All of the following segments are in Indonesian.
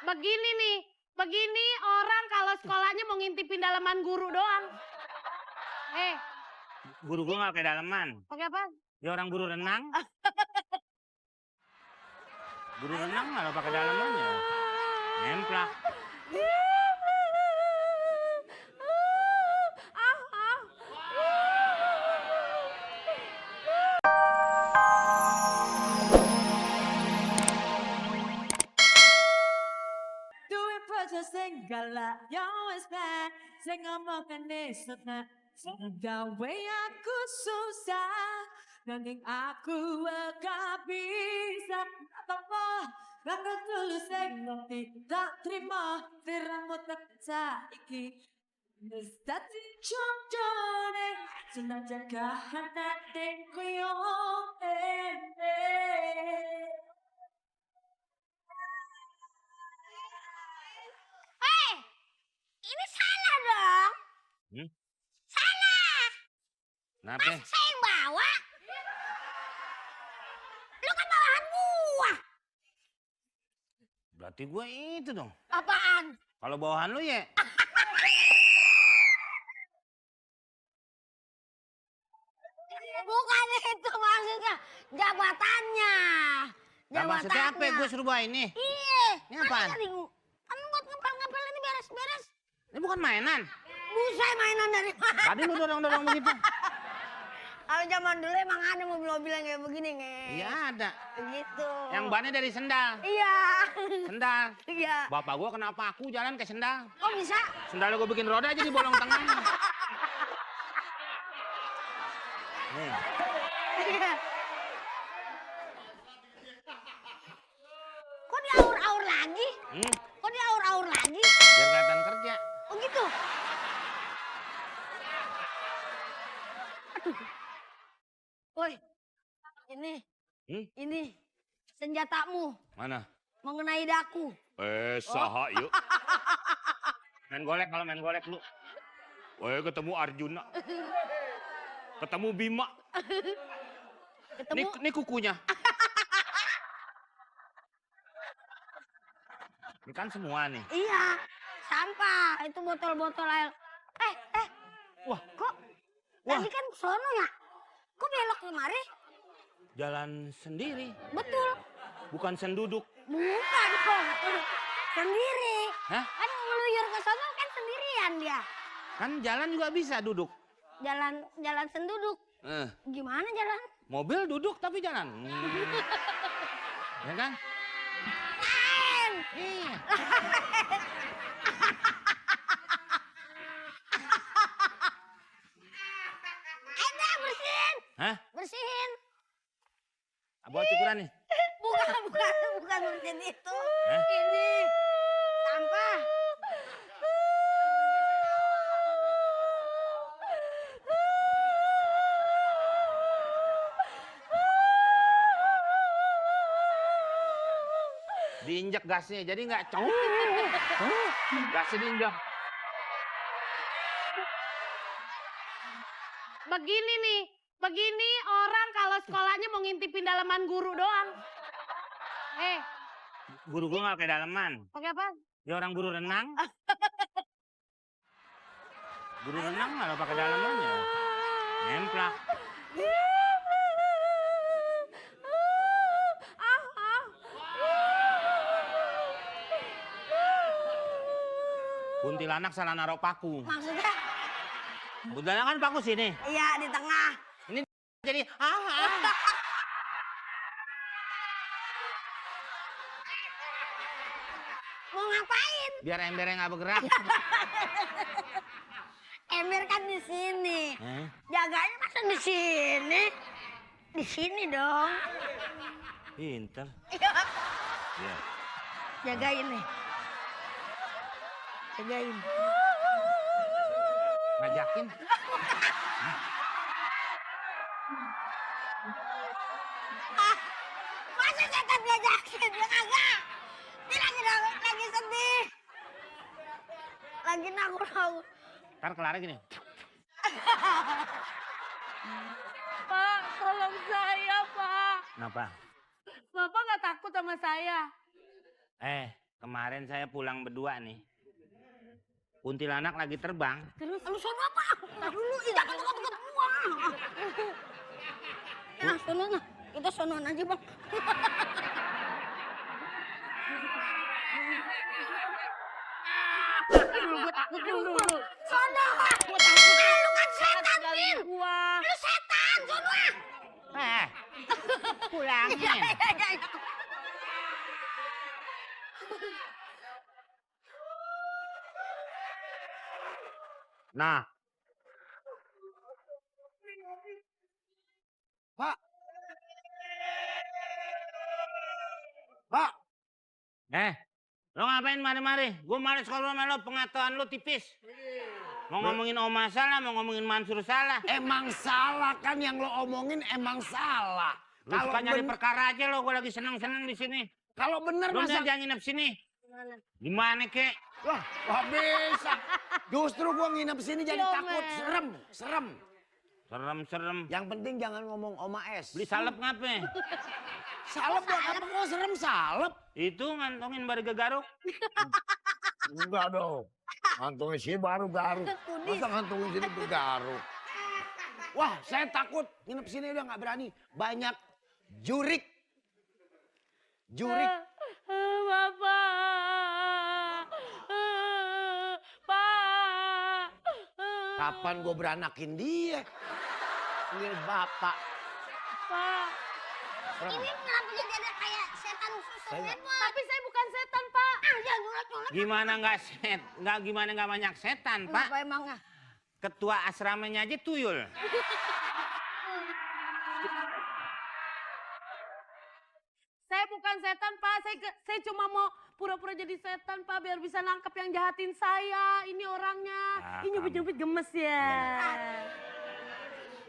Begini nih, begini orang kalau sekolahnya mau ngintipin dalaman guru doang. Guru gua nggak pakai daleman. Pakai apa? Ya orang guru renang. Guru renang malah pakai daleman ya. Nemplak. Duit aja sing galak, yo wis bae. Sing ngomongke nesutna, sing gawe aku susah. Nanging aku gak bisa apa. Bakal tulus sing ngerti, tak terima. Diramu tak saiki. Wis dadi contohne, senang jaga hati kuyo. Ini salah dong. Salah. Kenapa? Masa saya yang bawa? Lu kan bawahan gua. Berarti gua itu dong. Apaan? Kalau bawahan lu ya. Bukan itu maksudnya. Jabatannya. Nah, maksudnya apa? Gue suruh bawa ini. Iya. Ini apaan? Kan buat ngepel-ngepel ini beres-beres. Ini bukan mainan. Buset, mainan dari mana? Tadi lu dorong-dorong begitu. Kalau zaman dulu emang ada mobil-mobil yang kayak begini, nge. Iya ada. Begitu. Yang bannya dari sendal. Iya. Sendal. Iya. Bapak gua kenapa aku jalan ke sendal? Kok bisa? Sendalnya gua bikin roda jadi bolong tengah. Nih. Iya. Kok diaur-aur lagi? Kok diaur-aur lagi? Biar kelihatan kerja. Oh gitu? Aduh. Woi, ini senjatamu Mana? mengenai daku. Saha yuk. Main golek kalau main golek lu. Ketemu Arjuna. Ketemu Bima. Ketemu Ini kukunya. Ini kan semua nih. iya, sampah. Itu botol-botol air. Wah, Kok Wah. tadi kan sono ya? Kok belok kemari? jalan sendiri. Betul. Bukan senduduk. Bukan dong. Sendiri. Hah? Kan ngeluyur ke sono kan sendirian dia. Kan jalan juga bisa duduk. Jalan senduduk. Gimana jalan? Mobil duduk tapi jalan. Ya kan? Lain. Iya. Ada bersihin. Hah? Bersihin. Bawa cukuran nih. Bukan bersihin itu. Hah? Ini sampah. Diinjak gasnya jadi nggak cong. Gasnya diinjak. Begini nih, begini orang kalau sekolahnya mau ngintipin dalaman guru doang. Guru gua nggak pakai daleman. Pakai apa? Ya orang guru renang. Guru renang malah pakai daleman ya. Nemplak. Kuntilanak salah naruh paku. Maksudnya? Kuntilanak kan paku sini. Iya, di tengah. Ini jadi Mau ngapain? biar embernya nggak bergerak. Ember kan di sini. Jaganya masa di sini? Di sini dong. Pinter. Iya. Iya. Jagain nih. Jagain. Ngajakin. Masa setan ngajakin? Dia kagak. Dia lagi sedih. Lagi nanggur-nanggur. Ntar kelarnya gini. Pak, tolong saya, Pak. Kenapa? Bapak nggak takut sama saya? Kemarin saya pulang berdua nih. Kuntilanak lagi terbang. Terus lu sono apa? Tar dulu, jangan deket-deket gua. Ya, sono nah. Kita sonoan aja, Bang. Gua takut dulu. Sono. Gua takut. Lu kan setan, Min. Lu setan, sono. Pulangin. Ya. Nah, Pak. Pak. lo ngapain mari-mari? Gue mari sekolah sama lo, pengetahuan lo tipis. Mau ngomongin Oma salah, mau ngomongin Mansur salah. Emang salah kan yang lo omongin emang salah. Lu suka nyari perkara aja lo, gue lagi seneng-seneng di sini. Kalau bener Lu masa jangan nginep sini. Gimana kek? wah bisa. Justru gua nginep sini jadi takut, serem. Serem-serem. Yang penting jangan ngomong Oma S. Beli salep ngapain? Salep buat apa kok serem salep? Itu ngantongin bari garuk. Enggak dong. Ngantongin sini baru garuk. Masa ngantongin sini bergaruk? Wah, saya takut. Nginep sini udah nggak berani. Banyak jurik. Bapak. Pak. Kapan gue beranakin dia? Ini bapak. Pak. Ini kenapa jadi ada kayak setan susu Saya- Pak? Tapi saya bukan setan, Pak. Jangan nyolot-nyolot. Gimana nggak banyak setan, Pak? Kenapa emangnya? Ketua asramanya aja tuyul. Saya bukan setan, Pak. Saya cuma mau pura-pura jadi setan, Pak, biar bisa nangkep yang jahatin saya. Ini orangnya. Ah, Ini nyubit-nyubit gemes ya.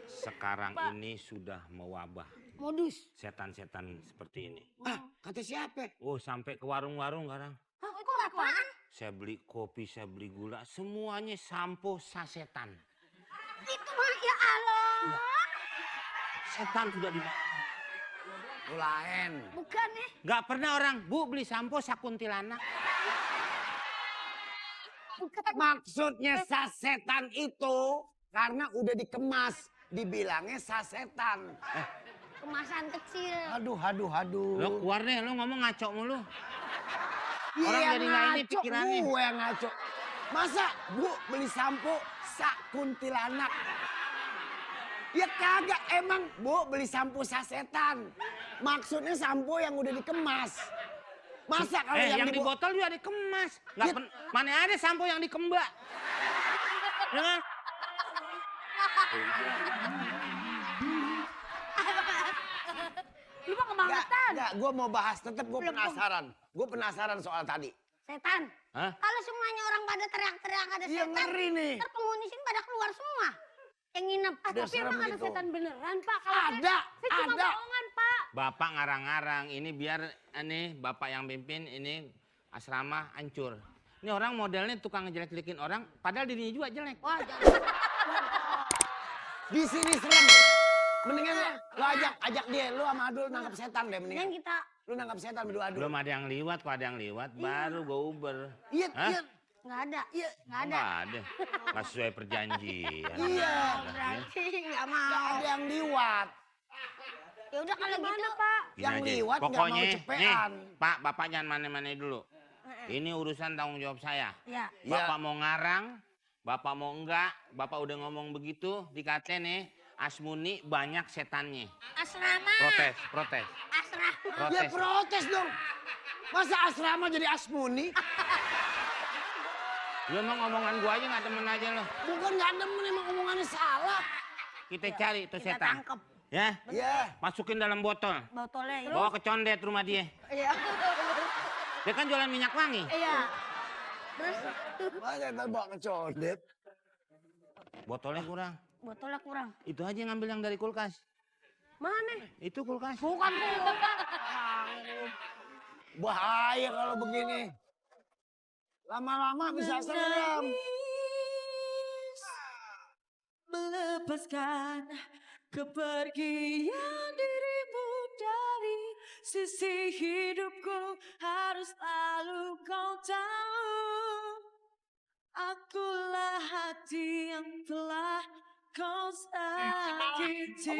Sekarang Pak. ini sudah mewabah Modus. setan-setan seperti ini. Ah, kata siapa? Oh, sampai ke warung-warung sekarang. Hah, kok apaan? Saya beli kopi, saya beli gula, semuanya sampo sasetan. Itu mah ya Allah. Setan sudah di Lain. Bukan ya? Nggak pernah orang, Bu beli sampo sakuntilanak. Maksudnya sasetan itu karena udah dikemas. Dibilangnya sasetan. Kemasan kecil. Aduh. Lo keluar deh, lo ngomong ngaco mulu. Iya, Orang yang jadi nggak ini ngaco, pikirannya. gue yang ngaco. Masa Bu beli sampo sakuntilanak? Ya kagak, emang Bu beli sampo sasetan. Maksudnya sampo yang udah dikemas. Masa kalau Yang di botol juga dikemas. Nggak Ya. Mana ada sampo yang dikembak? Ya kan? Lu mah kebangetan. Enggak, gue mau bahas, tetap gue penasaran. Gue penasaran soal tadi. Setan. Hah? Kalau semuanya orang pada teriak-teriak ada Iya setan. ngeri nih. Ntar penghuni sini pada keluar semua. Yang nginep. Udah Tapi serem emang ada gitu. setan beneran, Pak? Kalau Ada, saya cuma ada. bohongan, Pak. Bapak ngarang-ngarang, ini biar ini Bapak yang pimpin, ini asrama hancur. Ini orang modelnya tukang ngejelek-jelekin orang, padahal dirinya juga jelek. Wah, jangan. Di sini serem. Mendingan lo ajak dia, lu sama Adul nangkap setan deh Mendingan mendingan. kita Lu nangkap setan berdua Adul. Belum ada yang liwat, kok ada yang liwat, baru gue Uber. Iya, Hah? iya. nggak ada. Iya. Nggak ada. Nggak ada. Nggak sesuai perjanjian. Iya. Berarti nggak Nggak mau. ada yang liwat. Ya udah kalau Gimana, gitu. Pak? Gini Yang aja. liwat nggak Pokoknya, mau cepean. nih, Pak, Bapak jangan mana-mana dulu. Ini urusan tanggung jawab saya. Ya. Iya. Bapak mau ngarang, Bapak mau enggak, Bapak udah ngomong begitu, dikata nih, Asmuni banyak setannya. Asrama. Protes. Asrama. Ya protes dong. Masa asrama jadi Asmuni? Lu emang omongan gua aja nggak temen aja lo. Bukan nggak demen, emang omongannya salah. Kita cari tuh Kita setan. tangkep. Ya, Iya. masukin dalam botol. Botolnya itu. Bawa ke condet rumah dia. Iya. Dia kan jualan minyak wangi. Iya. Terus Masa setan bawa ke condet? Botolnya kurang. botolnya kurang. Itu aja ngambil yang dari kulkas. Mana? Itu kulkas. Bukan kulkas. Bahaya kalau begini. Lama-lama bisa serem. Melepaskan kepergian dirimu dari sisi hidupku, harus selalu hati yang telah kau sakiti.